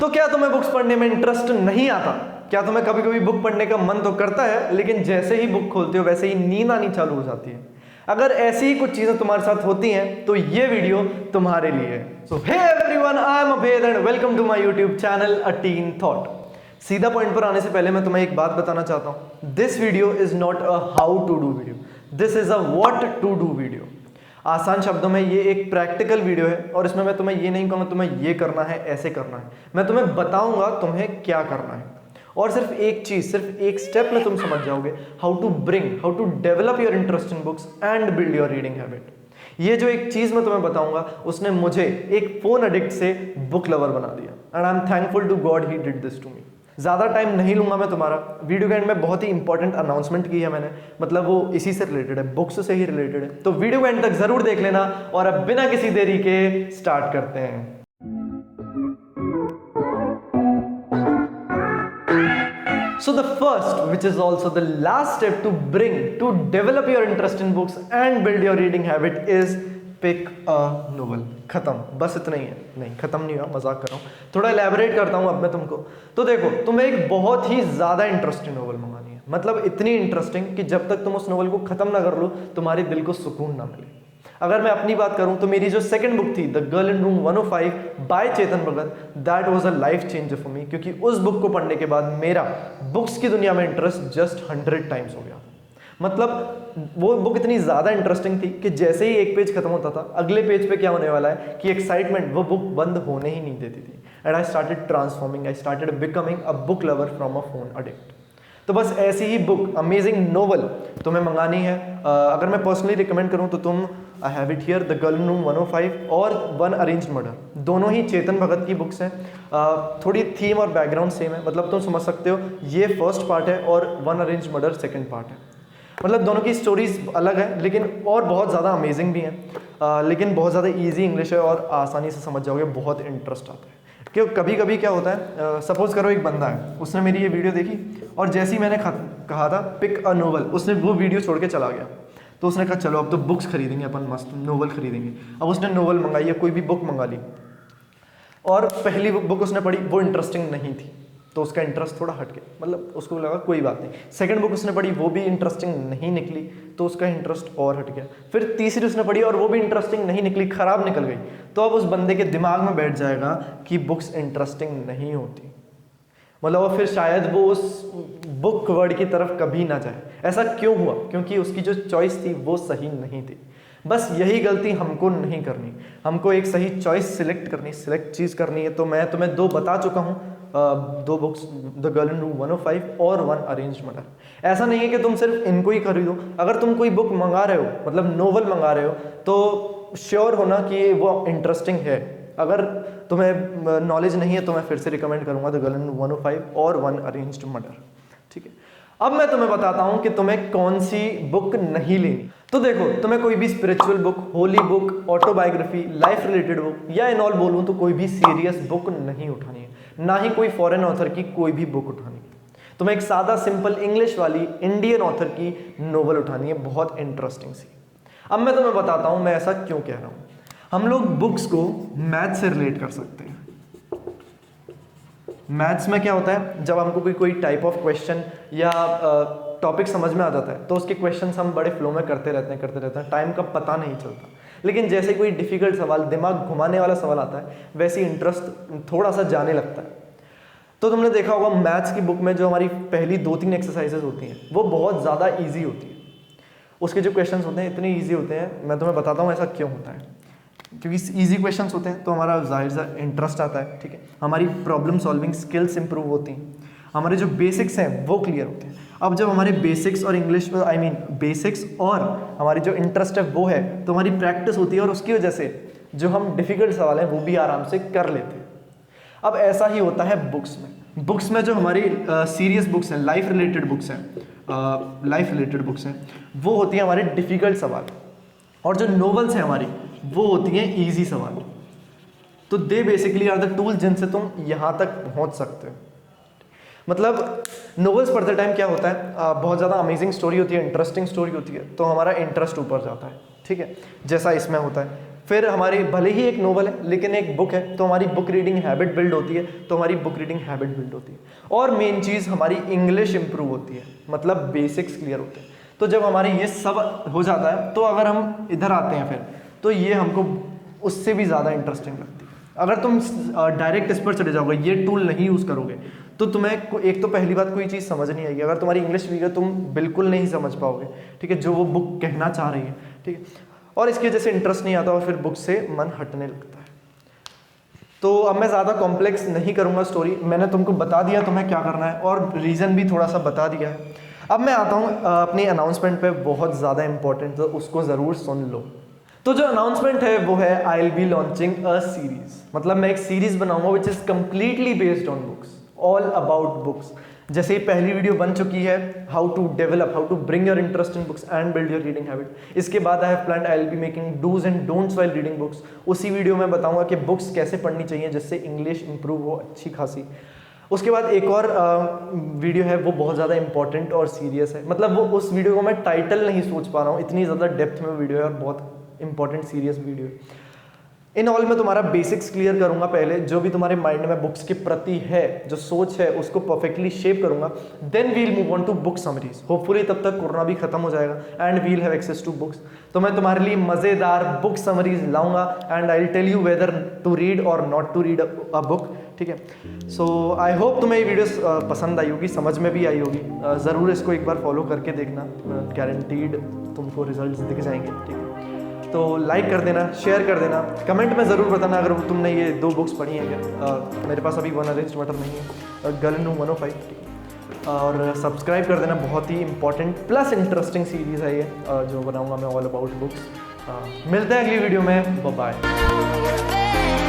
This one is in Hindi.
तो क्या तुम्हें बुक्स पढ़ने में इंटरेस्ट नहीं आता? क्या तुम्हें कभी कभी बुक पढ़ने का मन तो करता है, लेकिन जैसे ही बुक खोलते हो वैसे ही नींद आनी चालू हो जाती है? अगर ऐसी ही कुछ चीजें तुम्हारे साथ होती हैं तो ये वीडियो तुम्हारे लिए है। So hey everyone, I am Abhed and welcome to my YouTube channel a teen thought. सीधा पॉइंट पर आने से पहले मैं तुम्हें एक बात बताना चाहता हूं। This video is not a how to do video, this is a what to do video. आसान शब्दों में ये एक प्रैक्टिकल वीडियो है और इसमें मैं तुम्हें ये नहीं कहूँगा तुम्हें ये करना है, ऐसे करना है। मैं तुम्हें बताऊंगा तुम्हें क्या करना है, और सिर्फ एक चीज, सिर्फ एक स्टेप में तुम समझ जाओगे how to develop your interest in books and build your reading habit. ये जो एक चीज मैं तुम्हें बताऊंगा उसने मुझे एक फोन एडिक्ट से बुक लवर बना दिया, and I am thankful to God he did this to me. ज्यादा टाइम नहीं लूंगा मैं तुम्हारा। वीडियो के एंड में बहुत ही इंपॉर्टेंट अनाउंसमेंट की है मैंने, मतलब वो इसी से रिलेटेड है, बुक्स से ही रिलेटेड है। तो वीडियो के एंड तक जरूर देख लेना, और अब बिना किसी देरी के स्टार्ट करते हैं। So the first, which is also the last step to develop your interest in books and build your reading habit, is pick a novel। खत्म, बस इतना ही है। नहीं, खत्म नहीं हुआ, मजाक कर रहा हूँ। थोड़ा एलैबोरेट करता हूँ अब मैं तुमको। तो देखो, तुम्हें एक बहुत ही ज्यादा इंटरेस्टिंग नोवेल मंगानी है, मतलब इतनी इंटरेस्टिंग कि जब तक तुम उस नोवेल को खत्म ना कर लो तुम्हारे दिल को सुकून ना मिले। अगर मैं अपनी बात करूं तो मेरी जो सेकंड बुक थी, the girl in room 105 by Chetan Bhagat, that was a life changer for me, क्योंकि उस बुक को पढ़ने के बाद मेरा बुक्स की दुनिया में इंटरेस्ट जस्ट 100 टाइम्स हो गया। मतलब वो बुक इतनी ज्यादा इंटरेस्टिंग थी कि जैसे ही एक पेज खत्म होता था, अगले पेज पे क्या होने वाला है कि एक्साइटमेंट वो बुक बंद होने ही नहीं देती थी। And I started transforming, I started becoming a book lover from a phone addict. तो बस ऐसी ही बुक, अमेजिंग नोवेल तुम्हें मंगानी है। अगर मैं पर्सनली रिकमेंड करूं तो तुम I have it here, the girl in room 105 और वन अरेंज्ड मर्डर, दोनों ही चेतन भगत की बुक्स हैं। थोड़ी थीम और बैकग्राउंड सेम है, मतलब तुम समझ सकते हो ये फर्स्ट पार्ट है और one arranged murder second part है। मतलब दोनों की स्टोरीज अलग है, लेकिन और बहुत ज़्यादा अमेजिंग भी हैं। लेकिन बहुत ज़्यादा ईजी इंग्लिश है और आसानी से समझ जाओगे, बहुत इंटरेस्ट आता है। क्यों कभी कभी क्या होता है, सपोज करो एक बंदा है, उसने मेरी ये वीडियो देखी और जैसे ही मैंने कहा था पिक अ नोवेल, उसने वो वीडियो छोड़ के चला गया। तो उसने कहा चलो अब तो बुक्स खरीदेंगे अपन, मस्त नोवेल खरीदेंगे। अब उसने नोवेल मंगाई या कोई भी बुक मंगा ली, और पहली बुक उसने पढ़ी, वो इंटरेस्टिंग नहीं थी तो उसका इंटरेस्ट थोड़ा हट गया, मतलब उसको लगा कोई बात नहीं। सेकंड बुक उसने पढ़ी, वो भी इंटरेस्टिंग नहीं निकली तो उसका इंटरेस्ट और हट गया। फिर तीसरी उसने पढ़ी और वो भी इंटरेस्टिंग नहीं निकली, खराब निकल गई। तो अब उस बंदे के दिमाग में बैठ जाएगा कि बुक्स इंटरेस्टिंग नहीं होती, मतलब वो फिर शायद वो उस बुक वर्ड की तरफ कभी ना जाए। ऐसा क्यों हुआ? क्योंकि उसकी जो चॉइस थी वो सही नहीं थी। बस यही गलती हमको नहीं करनी, हमको एक सही चॉइस सिलेक्ट चीज़ करनी है। तो मैं तुम्हें दो बता चुका हूँ, दो books, the girl in room 105 और वन अरेंज्ड मर्डर। ऐसा नहीं है कि तुम सिर्फ इनको ही खरीदो। अगर तुम कोई बुक मंगा रहे हो, मतलब नोवेल मंगा रहे हो, तो श्योर होना कि वो इंटरेस्टिंग है। अगर तुम्हें नॉलेज नहीं है तो मैं फिर से रिकमेंड करूंगा द गर्ल इन 105 और वन अरेंज्ड मर्डर। ठीक है, अब मैं तुम्हें बताता हूं कि तुम्हें कौन सी बुक नहीं लेनी। तो देखो, तुम्हें कोई भी spiritual book, Holi book, autobiography, life related book, या इन ऑल बोलूं तो कोई भी सीरियस बुक नहीं उठानी है, ना ही कोई फॉरेन ऑथर की कोई भी बुक उठानी है। तुम्हें एक सादा सिंपल इंग्लिश वाली इंडियन ऑथर की नोवेल उठानी है, बहुत इंटरेस्टिंग सी। अब मैं तुम्हें बताता हूं मैं ऐसा क्यों कह रहा हूं। हम लोग बुक्स को मैथ से रिलेट कर सकते हैं। मैथ्स में क्या होता है, जब हमको कोई टाइप ऑफ क्वेश्चन या टॉपिक समझ में आ जाता है तो उसके क्वेश्चंस हम बड़े फ्लो में करते रहते हैं, टाइम का पता नहीं चलता। लेकिन जैसे कोई डिफिकल्ट सवाल, दिमाग घुमाने वाला सवाल आता है, वैसे इंटरेस्ट थोड़ा सा जाने लगता है। तो तुमने देखा होगा मैथ्स की बुक में जो हमारी पहली 2-3 एक्सरसाइजेस होती हैं वो बहुत ज़्यादा ईजी होती है। उसके जो क्वेश्चन होते हैं इतने ईजी होते हैं, मैं तुम्हें बताता हूँ ऐसा क्यों होता है। क्योंकि इजी क्वेश्चंस होते हैं तो हमारा जाहिर सा इंटरेस्ट आता है। ठीक है, हमारी प्रॉब्लम सॉल्विंग स्किल्स इंप्रूव होती हैं, हमारे जो बेसिक्स हैं वो क्लियर होते हैं। अब जब हमारे बेसिक्स और बेसिक्स और हमारी जो इंटरेस्ट है वो है, तो हमारी प्रैक्टिस होती है और उसकी वजह से जो हम डिफिकल्ट सवाल हैं वो भी आराम से कर लेते हैं। अब ऐसा ही होता है बुक्स में जो हमारी सीरियस बुक्स हैं, लाइफ रिलेटेड बुक्स हैं, वो होती हैं हमारे डिफिकल्ट सवाल, और जो नोवेल्स हैं हमारी वो होती हैं इजी सवाल। तो they basically are the tool जिनसे तुम यहाँ तक पहुँच सकते हो। मतलब नोवेल्स पढ़ते टाइम क्या होता है, बहुत ज़्यादा अमेजिंग स्टोरी होती है, इंटरेस्टिंग स्टोरी होती है, तो हमारा इंटरेस्ट ऊपर जाता है। ठीक है, जैसा इसमें होता है। फिर हमारी भले ही एक नोवेल है लेकिन एक बुक है, तो हमारी बुक रीडिंग हैबिट बिल्ड होती है, तो हमारी बुक रीडिंग हैबिट बिल्ड होती है। और मेन चीज़ हमारी इंग्लिश इंप्रूव होती है, मतलब बेसिक्स क्लियर होते हैं। तो जब हमारे ये सब हो जाता है तो अगर हम इधर आते हैं फिर, तो ये हमको उससे भी ज़्यादा इंटरेस्टिंग लगती है। अगर तुम डायरेक्ट इस पर चले जाओगे, ये टूल नहीं यूज़ करोगे, तो तुम्हें एक तो पहली बात कोई चीज़ समझ नहीं आएगी। अगर तुम्हारी इंग्लिश वीक है तुम बिल्कुल नहीं समझ पाओगे, ठीक है, जो वो बुक कहना चाह रही है, ठीक है। और इसकी वजह से इंटरेस्ट नहीं आता और फिर बुक से मन हटने लगता है। तो अब मैं ज़्यादा कॉम्प्लेक्स नहीं करूँगा स्टोरी, मैंने तुमको बता दिया तुम्हें क्या करना है और रीज़न भी थोड़ा सा बता दिया है। अब मैं आता हूँ अपनी अनाउंसमेंट पे, बहुत ज़्यादा इंपॉर्टेंट, तो उसको ज़रूर सुन लो। तो जो अनाउंसमेंट है वो है I will be launching a series, मतलब मैं एक सीरीज बनाऊंगा which is completely based on books, all about books. जैसे पहली वीडियो बन चुकी है how to develop, how to bring your interest in books and build your reading habit. इसके बाद I have planned I will be making dos and don'ts while reading books. उसी वीडियो में बताऊंगा कि बुक्स कैसे पढ़नी चाहिए जिससे इंग्लिश इंप्रूव हो अच्छी खासी। उसके बाद एक और वीडियो है, वो बहुत ज़्यादा इंपॉर्टेंट और सीरियस है, मतलब वो उस वीडियो को मैं टाइटल नहीं सोच पा रहा हूँ, इतनी ज़्यादा डेप्थ में वीडियो है और बहुत इंपॉर्टेंट सीरियस वीडियो है। इन ऑल में तुम्हारा बेसिक्स क्लियर करूंगा पहले, जो भी तुम्हारे माइंड में बुक्स के प्रति है, जो सोच है, उसको परफेक्टली शेप करूंगा। Then we'll move on to book summaries. Hopefully तब तक कोरोना भी खत्म हो जाएगा and we'll have access to books. तो मैं तुम्हारे लिए मज़ेदार बुक समरीज लाऊंगा and I will tell you whether to read और not to read a book, ठीक है। सो आई होप तुम्हें ये वीडियोस पसंद आई होगी, समझ में भी आई होगी। ज़रूर इसको एक बार फॉलो करके देखना, गारंटीड तुमको रिजल्ट्स दिख जाएंगे, ठीक है। तो लाइक कर देना, शेयर कर देना, कमेंट में ज़रूर बताना अगर तुमने ये 2 बुक्स पढ़ी हैं क्या। मेरे पास अभी वन अरेंज्ड मैटर नहीं है, गर्ल इन 105, ठीक है। और सब्सक्राइब कर देना, बहुत ही इंपॉर्टेंट प्लस इंटरेस्टिंग सीरीज़ है ये जो बनाऊंगा मैं ऑल अबाउट बुक्स। मिलते हैं अगली वीडियो में, बाय बाय।